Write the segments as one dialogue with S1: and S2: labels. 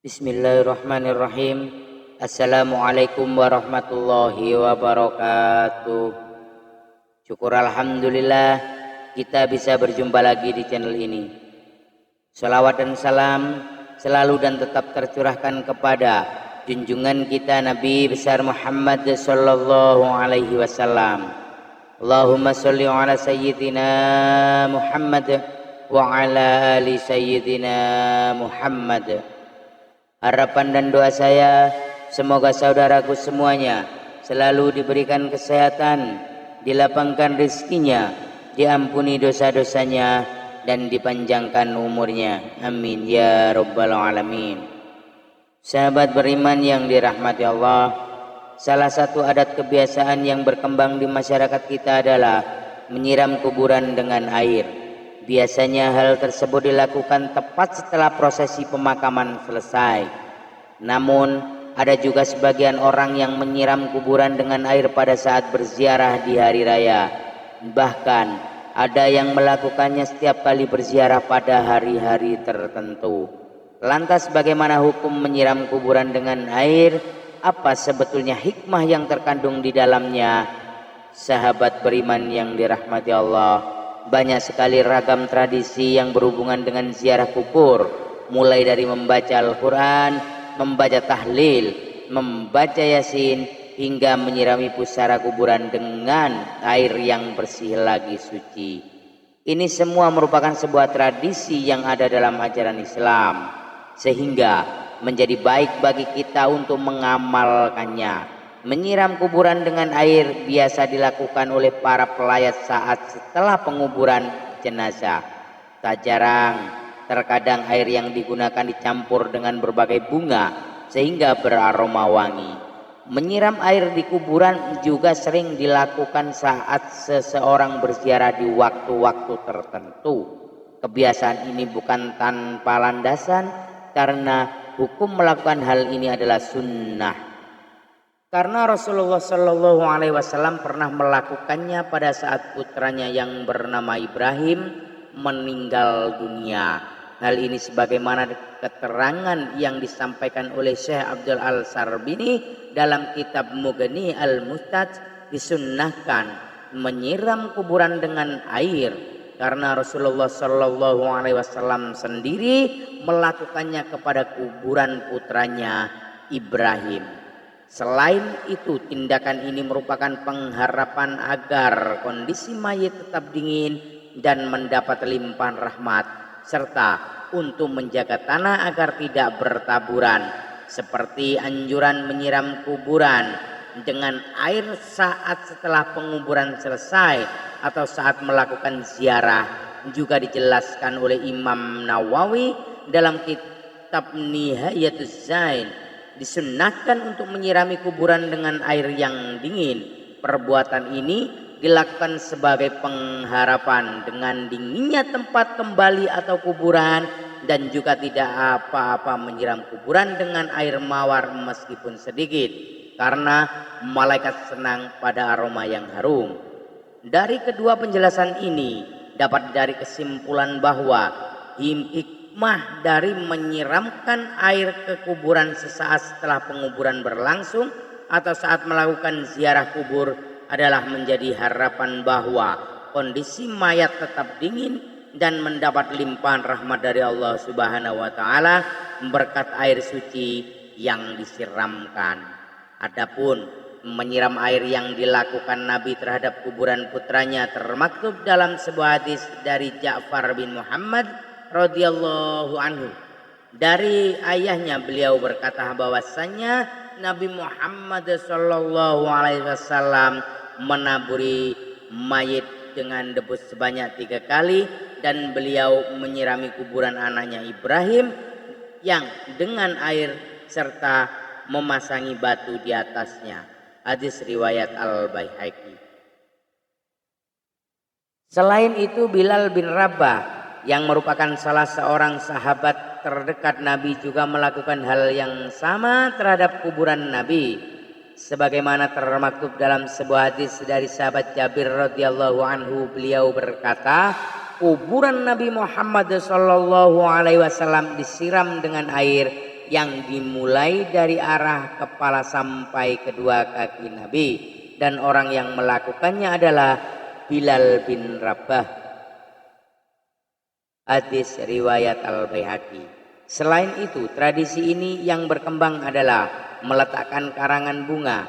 S1: Bismillahirrahmanirrahim. Assalamualaikum warahmatullahi wabarakatuh. Syukur alhamdulillah kita bisa berjumpa lagi di channel ini. Salawat dan salam selalu dan tetap tercurahkan kepada junjungan kita Nabi besar Muhammad sallallahu alaihi wasallam. Allahumma sholli ala sayyidina Muhammad wa ala ali sayyidina Muhammad. Harapan dan doa saya, semoga saudaraku semuanya selalu diberikan kesehatan, dilapangkan rezekinya, diampuni dosa-dosanya, dan dipanjangkan umurnya. Amin ya rabbal alamin. Sahabat beriman yang dirahmati Allah, salah satu adat kebiasaan yang berkembang di masyarakat kita adalah menyiram kuburan dengan air. Biasanya hal tersebut dilakukan tepat setelah prosesi pemakaman selesai. Namun ada juga sebagian orang yang menyiram kuburan dengan air pada saat berziarah di hari raya. Bahkan ada yang melakukannya setiap kali berziarah pada hari-hari tertentu. Lantas bagaimana hukum menyiram kuburan dengan air? Apa sebetulnya hikmah yang terkandung di dalamnya? Sahabat beriman yang dirahmati Allah, banyak sekali ragam tradisi yang berhubungan dengan ziarah kubur, mulai dari membaca Al-Quran, membaca tahlil, membaca yasin, hingga menyirami pusara kuburan dengan air yang bersih lagi suci. Ini semua merupakan sebuah tradisi yang ada dalam ajaran Islam, sehingga menjadi baik bagi kita untuk mengamalkannya. Menyiram kuburan dengan air biasa dilakukan oleh para pelayat saat setelah penguburan jenazah. Tak jarang, terkadang air yang digunakan dicampur dengan berbagai bunga sehingga beraroma wangi. Menyiram air di kuburan juga sering dilakukan saat seseorang berziarah di waktu-waktu tertentu. Kebiasaan ini bukan tanpa landasan karena hukum melakukan hal ini adalah sunnah. Karena Rasulullah Shallallahu Alaihi Wasallam pernah melakukannya pada saat putranya yang bernama Ibrahim meninggal dunia. Hal ini sebagaimana keterangan yang disampaikan oleh Syekh Abdul Al-Sarbini dalam kitab Mughni Al-Mustaj, disunnahkan menyiram kuburan dengan air karena Rasulullah Shallallahu Alaihi Wasallam sendiri melakukannya kepada kuburan putranya Ibrahim. Selain itu, tindakan ini merupakan pengharapan agar kondisi mayit tetap dingin dan mendapat limpahan rahmat, serta untuk menjaga tanah agar tidak bertaburan, seperti anjuran menyiram kuburan dengan air saat setelah penguburan selesai atau saat melakukan ziarah. Juga dijelaskan oleh Imam Nawawi dalam kitab Nihayatuz Zain, disunnahkan untuk menyirami kuburan dengan air yang dingin. Perbuatan ini dilakukan sebagai pengharapan dengan dinginnya tempat kembali atau kuburan, dan juga tidak apa-apa menyiram kuburan dengan air mawar meskipun sedikit, karena malaikat senang pada aroma yang harum. Dari kedua penjelasan ini dapat dari kesimpulan bahwa hikmah dari menyiramkan air ke kuburan sesaat setelah penguburan berlangsung atau saat melakukan ziarah kubur adalah menjadi harapan bahwa kondisi mayat tetap dingin dan mendapat limpahan rahmat dari Allah Subhanahu wa taala berkat air suci yang disiramkan. Adapun menyiram air yang dilakukan Nabi terhadap kuburan putranya termaktub dalam sebuah hadis dari Ja'far bin Muhammad radhiyallahu anhu. Dari ayahnya beliau berkata bahwasanya Nabi Muhammad sallallahu alaihi wasallam menaburi mayit dengan debu sebanyak 3 kali, dan beliau menyirami kuburan anaknya Ibrahim yang dengan air serta memasangi batu di atasnya. Hadis riwayat Al-Baihaqi. Selain itu, Bilal bin Rabah yang merupakan salah seorang sahabat terdekat Nabi juga melakukan hal yang sama terhadap kuburan Nabi, sebagaimana termaktub dalam sebuah hadis dari sahabat Jabir radhiyallahu anhu. Beliau berkata, kuburan Nabi Muhammad sallallahu alaihi wasallam disiram dengan air yang dimulai dari arah kepala sampai kedua kaki Nabi, dan orang yang melakukannya adalah Bilal bin Rabah. Hadis riwayat Al-Baihaqi. Selain itu, tradisi ini yang berkembang adalah meletakkan karangan bunga.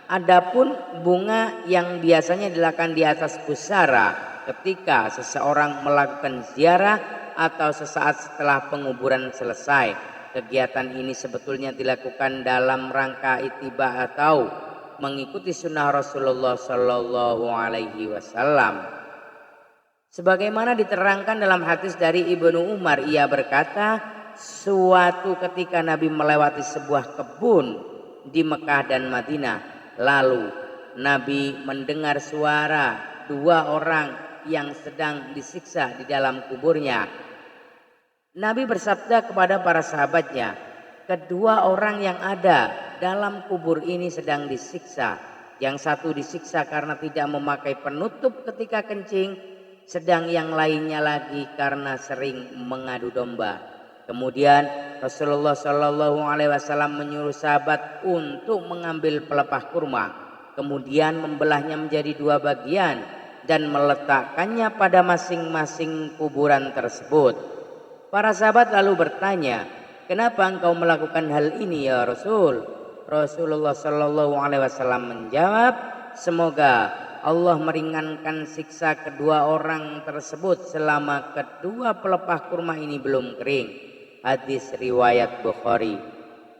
S1: Adapun bunga yang biasanya dilakukan di atas pusara ketika seseorang melakukan ziarah atau sesaat setelah penguburan selesai. Kegiatan ini sebetulnya dilakukan dalam rangka ittiba atau mengikuti sunnah Rasulullah Shallallahu Alaihi Wasallam. Sebagaimana diterangkan dalam hadis dari Ibnu Umar, ia berkata, suatu ketika Nabi melewati sebuah kebun di Mekah dan Madinah. Lalu Nabi mendengar suara dua orang yang sedang disiksa di dalam kuburnya. Nabi bersabda kepada para sahabatnya, kedua orang yang ada dalam kubur ini sedang disiksa. Yang satu disiksa karena tidak memakai penutup ketika kencing, sedang yang lainnya lagi karena sering mengadu domba. Kemudian Rasulullah Shallallahu Alaihi Wasallam menyuruh sahabat untuk mengambil pelepah kurma, kemudian membelahnya menjadi dua bagian dan meletakkannya pada masing-masing kuburan tersebut. Para sahabat lalu bertanya, kenapa engkau melakukan hal ini ya Rasul? Rasulullah Shallallahu Alaihi Wasallam menjawab, semoga Allah meringankan siksa kedua orang tersebut selama kedua pelepah kurma ini belum kering. Hadis riwayat Bukhari.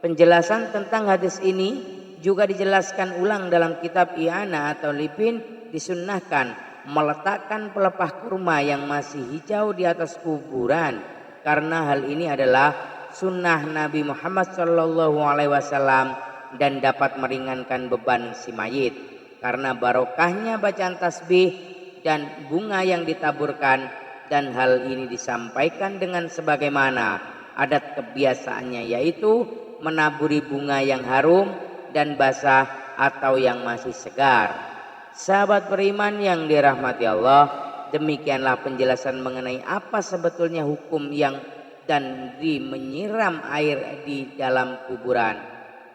S1: Penjelasan tentang hadis ini juga dijelaskan ulang dalam kitab I'ana atau Lipin. Disunnahkan meletakkan pelepah kurma yang masih hijau di atas kuburan, karena hal ini adalah sunnah Nabi Muhammad SAW dan dapat meringankan beban si mayit. Karena barokahnya bacaan tasbih dan bunga yang ditaburkan, dan hal ini disampaikan dengan sebagaimana adat kebiasaannya, yaitu menaburi bunga yang harum dan basah atau yang masih segar. Sahabat beriman yang dirahmati Allah, demikianlah penjelasan mengenai apa sebetulnya hukum yang dan menyiram air di dalam kuburan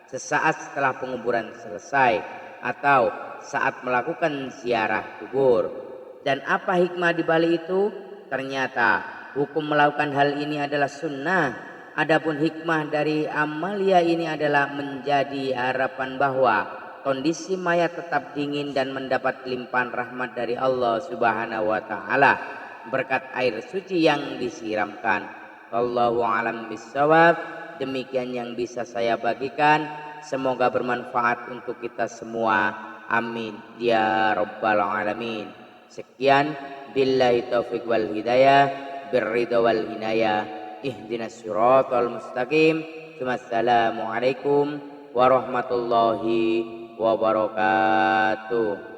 S1: sesaat setelah penguburan selesai atau saat melakukan ziarah kubur. Dan apa hikmah di balik itu? Ternyata hukum melakukan hal ini adalah sunnah. Adapun hikmah dari amalia ini adalah menjadi harapan bahwa kondisi mayat tetap dingin dan mendapat limpahan rahmat dari Allah Subhanahu wa taala berkat air suci yang disiramkan. Wallahu a'lam bishawab. Demikian yang bisa saya bagikan. Semoga bermanfaat untuk kita semua. Amin ya rabbal alamin. Sekian, billahi taufiq wal hidayah. Birridha wal inayah. Ihdinas siratal mustaqim. Assalamualaikum warahmatullahi wabarakatuh.